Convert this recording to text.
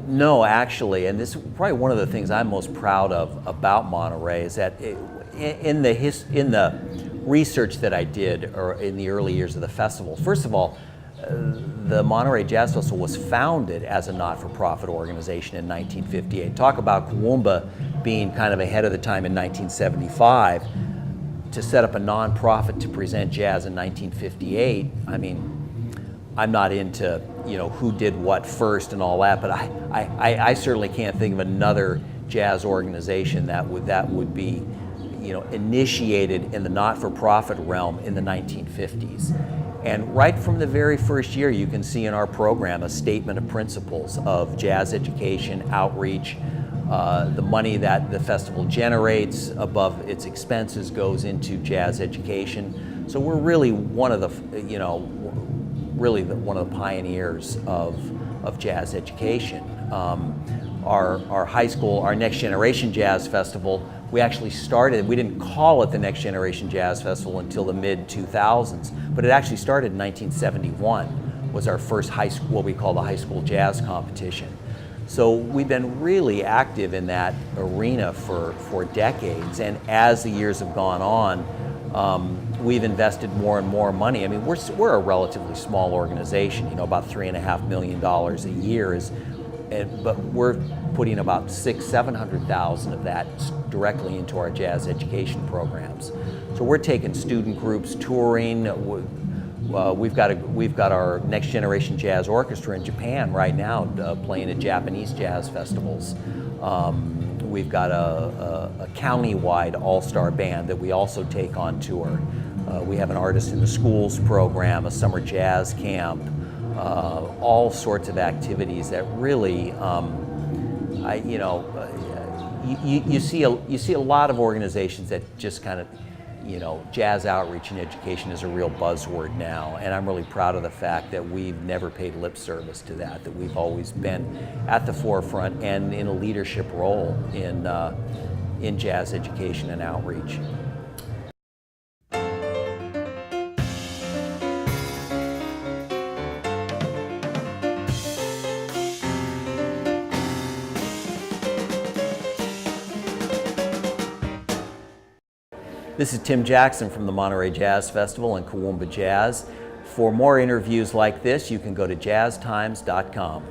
No, actually, and this is probably one of the things I'm most proud of about Monterey is that in the research that I did or in the early years of the festival, first of all, the Monterey Jazz Festival was founded as a not-for-profit organization in 1958. Talk about Kawumba being kind of ahead of the time in 1975. To set up a nonprofit to present jazz in 1958, I mean, I'm not into, who did what first and all that, but I certainly can't think of another jazz organization that would be, initiated in the not-for-profit realm in the 1950s. And right from the very first year, you can see in our program a statement of principles of jazz education, outreach. The money that the festival generates above its expenses goes into jazz education. So we're really one of the, one of the pioneers of jazz education. Our high school, our Next Generation Jazz Festival, we actually started, we didn't call it the Next Generation Jazz Festival until the mid-2000s, but it actually started in 1971, was our first high school, what we call the high school jazz competition. So we've been really active in that arena for decades, and as the years have gone on, we've invested more and more money. I mean, we're a relatively small organization, about $3.5 million a year but we're putting about $700,000 of that directly into our jazz education programs. So we're taking student groups touring. We've got our Next Generation Jazz Orchestra in Japan right now playing at Japanese jazz festivals. We've got a county-wide all-star band that we also take on tour. We have an Artist in the Schools program, a summer jazz camp, all sorts of activities that really, you see a lot of organizations that just kind of, jazz outreach and education is a real buzzword now, and I'm really proud of the fact that we've never paid lip service to that we've always been at the forefront and in a leadership role in jazz education and outreach. This is Tim Jackson from the Monterey Jazz Festival and Kawumba Jazz. For more interviews like this, you can go to JazzTimes.com.